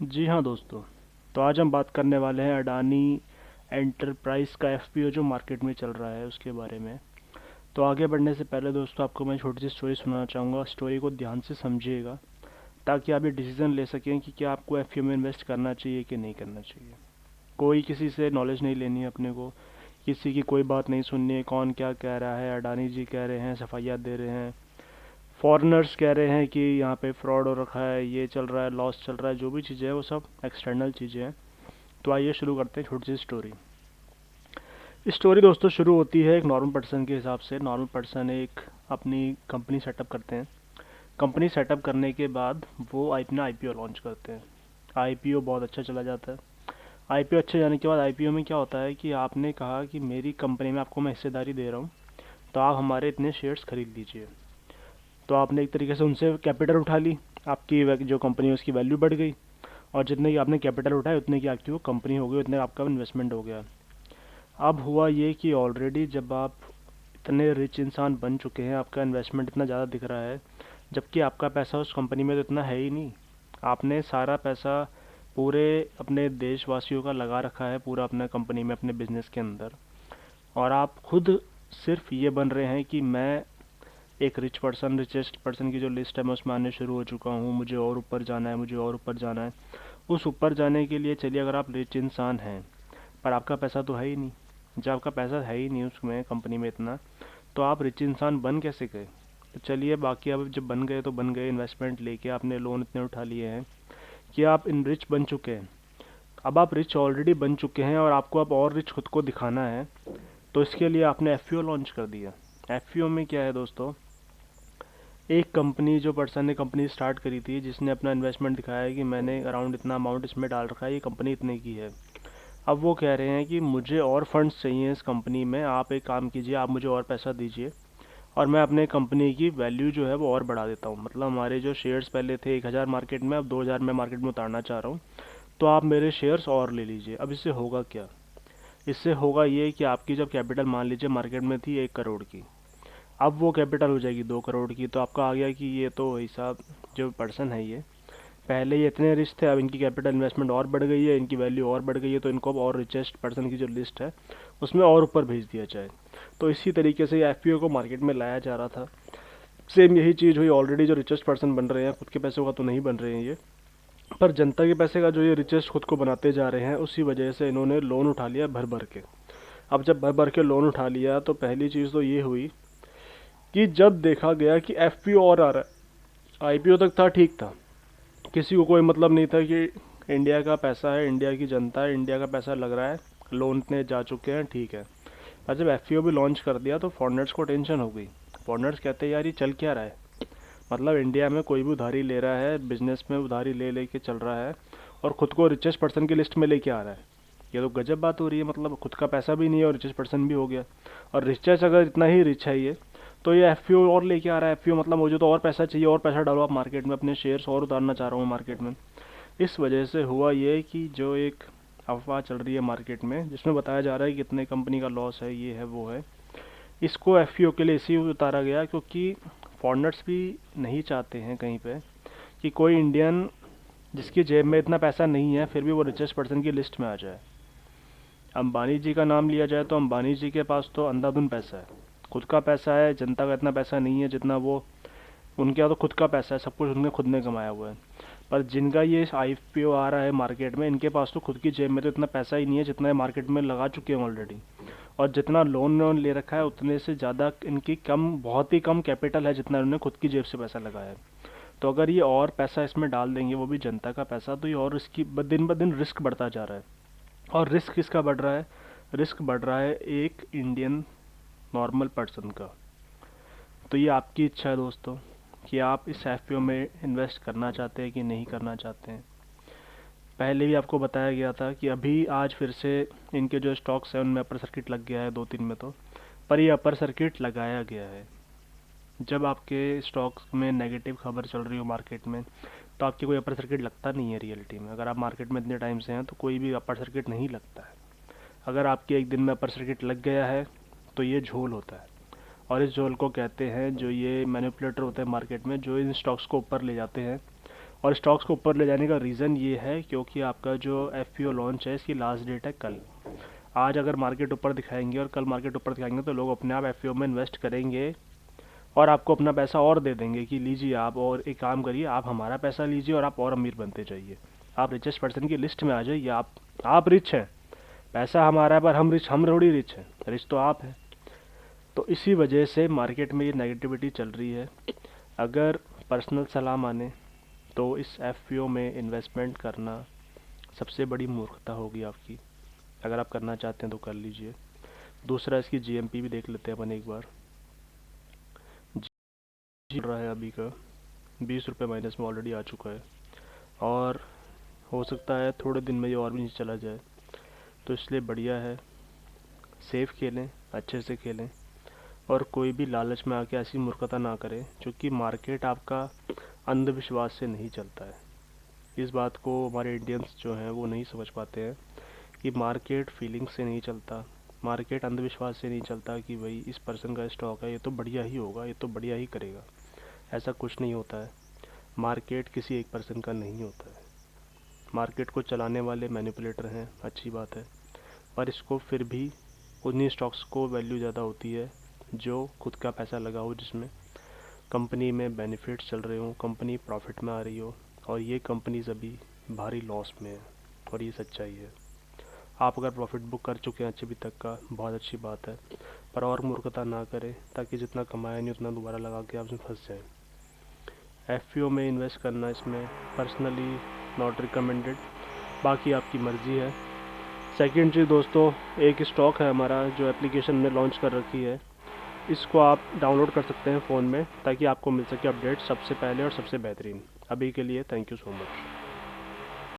जी हाँ दोस्तों। तो आज हम बात करने वाले हैं अडानी एंटरप्राइज का एफपीओ जो मार्केट में चल रहा है उसके बारे में। तो आगे बढ़ने से पहले दोस्तों आपको मैं छोटी सी स्टोरी सुनाना चाहूँगा। स्टोरी को ध्यान से समझिएगा ताकि आप ये डिसीज़न ले सकें कि क्या आपको एफपीओ में इन्वेस्ट करना चाहिए कि नहीं करना चाहिए। कोई किसी से नॉलेज नहीं लेनी है अपने को, किसी की कोई बात नहीं सुननी है। कौन क्या कह रहा है, अडानी जी कह रहे हैं, सफाइयाँ दे रहे हैं, फॉरेनर्स कह रहे हैं कि यहाँ पे फ्रॉड हो रखा है, ये चल रहा है, लॉस चल रहा है, जो भी चीज़ें हैं वो सब एक्सटर्नल चीज़ें हैं। तो आइए शुरू करते हैं छोटी सी स्टोरी। स्टोरी दोस्तों शुरू होती है एक नॉर्मल पर्सन के हिसाब से। नॉर्मल पर्सन एक अपनी कंपनी सेटअप करते हैं। कंपनी सेटअप करने के बाद वो अपना आईपीओ लॉन्च करते हैं। आईपीओ बहुत अच्छा चला जाता है। आईपीओ अच्छे जाने के बाद आईपीओ में क्या होता है कि आपने कहा कि मेरी कंपनी में आपको मैं हिस्सेदारी दे रहा हूँ, तो आप हमारे इतने शेयर्स खरीद लीजिए। तो आपने एक तरीके से उनसे कैपिटल उठा ली, आपकी जो कंपनी है उसकी वैल्यू बढ़ गई, और जितने की आपने कैपिटल उठाए उतने की आपकी वो कंपनी हो गई, उतने आपका इन्वेस्टमेंट हो गया। अब हुआ ये कि ऑलरेडी जब आप इतने रिच इंसान बन चुके हैं, आपका इन्वेस्टमेंट इतना ज़्यादा दिख रहा है, जबकि आपका पैसा उस कंपनी में तो इतना है ही नहीं। आपने सारा पैसा पूरे अपने देशवासियों का लगा रखा है, पूरा अपना कंपनी में, अपने बिजनेस के अंदर। और आप खुद सिर्फ ये बन रहे हैं कि मैं एक रिचेस्ट पर्सन की जो लिस्ट है मैं उसमें आने शुरू हो चुका हूँ, मुझे और ऊपर जाना है, मुझे और ऊपर जाना है। उस ऊपर जाने के लिए चलिए, अगर आप रिच इंसान हैं पर आपका पैसा तो है ही नहीं, जब आपका पैसा है ही नहीं उसमें कंपनी में इतना, तो आप रिच इंसान बन कैसे गए? तो चलिए, बाकी अब जब बन गए तो बन गए, इन्वेस्टमेंट लेके आपने लोन इतने उठा लिए हैं कि आप इन रिच बन चुके हैं। अब आप रिच ऑलरेडी बन चुके हैं और आपको अब और रिच खुद को दिखाना है, तो इसके लिए आपने एफपीओ लॉन्च कर दिया। एफपीओ में क्या है दोस्तों, एक कंपनी, जो पर्सन ने कंपनी स्टार्ट करी थी, जिसने अपना इन्वेस्टमेंट दिखाया है कि मैंने अराउंड इतना अमाउंट इसमें डाल रखा है, ये कंपनी इतने की है। अब वो कह रहे हैं कि मुझे और फंड्स चाहिए इस कंपनी में, आप एक काम कीजिए, आप मुझे और पैसा दीजिए और मैं अपने कंपनी की वैल्यू जो है वो और बढ़ा देता हूँ। मतलब हमारे जो शेयर्स पहले थे 1000 मार्केट में, अब 2000 में मार्केट में उतारना चाह रहा हूँ, तो आप मेरे शेयर्स और ले लीजिए। अब इससे होगा क्या? इससे होगा ये कि आपकी जब कैपिटल मान लीजिए मार्केट में थी 1 करोड़ की, अब वो कैपिटल हो जाएगी 2 करोड़ की। तो आपका आ गया कि ये तो हिसाब, जो पर्सन है ये, पहले ये इतने रिच थे, अब इनकी कैपिटल इन्वेस्टमेंट और बढ़ गई है, इनकी वैल्यू और बढ़ गई है, तो इनको अब और रिचेस्ट पर्सन की जो लिस्ट है उसमें और ऊपर भेज दिया जाए। तो इसी तरीके से एफपीओ को मार्केट में लाया जा रहा था। सेम यही चीज़ हुई। ऑलरेडी जो रिचेस्ट पर्सन बन रहे हैं, खुद के पैसों का तो नहीं बन रहे हैं ये, पर जनता के पैसे का जो ये रिचेस्ट खुद को बनाते जा रहे हैं, उसी वजह से इन्होंने लोन उठा लिया भर भर के। अब जब भर भर के लोन उठा लिया तो पहली चीज़ तो ये हुई कि जब देखा गया कि एफपीओ और आ रहा है। आईपीओ तक था, ठीक था, किसी को कोई मतलब नहीं था कि इंडिया का पैसा है, इंडिया की जनता है, इंडिया का पैसा लग रहा है, लोन इतने जा चुके हैं, ठीक है। और जब एफपीओ भी लॉन्च कर दिया तो फॉरनर्स को टेंशन हो गई। फॉरनर्स कहते हैं यार ये चल क्या रहा है, मतलब इंडिया में कोई भी उधारी ले रहा है, बिजनेस में उधारी ले लेके चल रहा है और खुद को रिचेस्ट पर्सन की लिस्ट में लेके आ रहा है। ये तो गजब बात हो रही है, मतलब खुद का पैसा भी नहीं है और रिचेस्ट पर्सन भी हो गया। और रिचेस्ट अगर इतना ही रिच है ये, तो ये एफपीओ और लेके आ रहा है। एफपीओ मतलब मुझे तो और पैसा चाहिए, और पैसा डालो आप मार्केट में, अपने शेयर्स और उतारना चाह रहा हूँ मार्केट में। इस वजह से हुआ ये कि जो एक अफवाह चल रही है मार्केट में, जिसमें बताया जा रहा है कि कितने कंपनी का लॉस है, ये है वो है, इसको एफपीओ के लिए इसी उतारा गया क्योंकि फॉरेनर्स भी नहीं चाहते हैं कहीं पे कि कोई इंडियन जिसकी जेब में इतना पैसा नहीं है फिर भी वो रिचेस्ट पर्सन की लिस्ट में आ जाए। अंबानी जी का नाम लिया जाए तो अंबानी जी के पास तो अंधाधुन पैसा है, खुद का पैसा है, जनता का इतना पैसा नहीं है जितना वो, उनके यहाँ तो खुद का पैसा है, सब कुछ उनने खुद ने कमाया हुआ है। पर जिनका ये आईपीओ आ रहा है मार्केट में, इनके पास तो खुद की जेब में तो इतना पैसा ही नहीं है जितना ये मार्केट में लगा चुके हैं ऑलरेडी। और जितना लोन लोन ले रखा है उतने से ज़्यादा इनकी कम, बहुत ही कम कैपिटल है जितना इन्होंने खुद की जेब से पैसा लगाया है। तो अगर ये और पैसा इसमें डाल देंगे, वो भी जनता का पैसा, तो ये और इसकी दिन ब दिन रिस्क बढ़ता जा रहा है। और रिस्क किसका बढ़ रहा है? रिस्क बढ़ रहा है एक इंडियन नॉर्मल पर्सन का। तो ये आपकी इच्छा है दोस्तों कि आप इस एफपीओ में इन्वेस्ट करना चाहते हैं कि नहीं करना चाहते हैं। पहले भी आपको बताया गया था कि अभी आज फिर से इनके जो स्टॉक्स हैं उनमें अपर सर्किट लग गया है, 2-3 में तो। पर ये अपर सर्किट लगाया गया है। जब आपके स्टॉक्स में नेगेटिव खबर चल रही हो मार्केट में, तो आपके कोई अपर सर्किट लगता नहीं है रियलिटी में। अगर आप मार्केट में इतने टाइम से हैं तो कोई भी अपर सर्किट नहीं लगता है। अगर आपके एक दिन में अपर सर्किट लग गया है तो ये झोल होता है। और इस झोल को कहते हैं, जो ये मैनिपुलेटर होते हैं मार्केट में, जो इन स्टॉक्स को ऊपर ले जाते हैं और स्टॉक्स को ऊपर ले जाने का रीज़न ये है क्योंकि आपका जो एफपीओ लॉन्च है इसकी लास्ट डेट है कल। आज अगर मार्केट ऊपर दिखाएंगे और कल मार्केट ऊपर दिखाएंगे तो लोग अपने आप एफपीओ में इन्वेस्ट करेंगे और आपको अपना पैसा और दे देंगे कि लीजिए आप, और एक काम करिए, आप हमारा पैसा लीजिए और आप और अमीर बनते जाइए, आप रिचेस्ट पर्सन की लिस्ट में आ जाइए, आप रिच हैं, पैसा हमारा है पर हम थोड़ी रिच हैं, रिच तो आप हैं। तो इसी वजह से मार्केट में ये नेगेटिविटी चल रही है। अगर पर्सनल सलाह माने तो इस एफपीओ में इन्वेस्टमेंट करना सबसे बड़ी मूर्खता होगी आपकी। अगर आप करना चाहते हैं तो कर लीजिए। दूसरा, इसकी जीएमपी भी देख लेते हैं अपन एक बार। जी रहा है अभी का 20 रुपये माइनस में ऑलरेडी आ चुका है और हो सकता है थोड़े दिन में ये और भी नीचे चला जाए, तो इसलिए बढ़िया है, सेफ खेलें, अच्छे से खेलें और कोई भी लालच में आके ऐसी मूर्खता ना करें, क्योंकि मार्केट आपका अंधविश्वास से नहीं चलता है। इस बात को हमारे इंडियंस जो हैं वो नहीं समझ पाते हैं कि मार्केट फीलिंग से नहीं चलता, मार्केट अंधविश्वास से नहीं चलता कि भाई इस पर्सन का स्टॉक है, ये तो बढ़िया ही होगा, ये तो बढ़िया ही करेगा। ऐसा कुछ नहीं होता है। मार्केट किसी एक पर्सन का नहीं होता है। मार्केट को चलाने वाले मैनिपुलेटर हैं, अच्छी बात है, पर इसको फिर भी उन्हीं स्टॉक्स को वैल्यू ज़्यादा होती है जो खुद का पैसा लगा हो, जिसमें कंपनी में बेनिफिट्स चल रहे हों, कंपनी प्रॉफिट में आ रही हो, और ये कंपनीज अभी भारी लॉस में है और ये सच्चाई है। आप अगर प्रॉफिट बुक कर चुके हैं अभी तक का, बहुत अच्छी बात है, पर और मूर्खता ना करें ताकि जितना कमाया नहीं उतना दोबारा लगा के आप उसमें फंस जाएं। एफपीओ में इन्वेस्ट करना इसमें पर्सनली नॉट रिकमेंडेड, बाकी आपकी मर्ज़ी है। सेकंड चीज़ दोस्तों, एक स्टॉक है हमारा जो एप्लीकेशन में लॉन्च कर रखी है, इसको आप डाउनलोड कर सकते हैं फ़ोन में ताकि आपको मिल सके अपडेट सबसे पहले और सबसे बेहतरीन। अभी के लिए थैंक यू सो मच।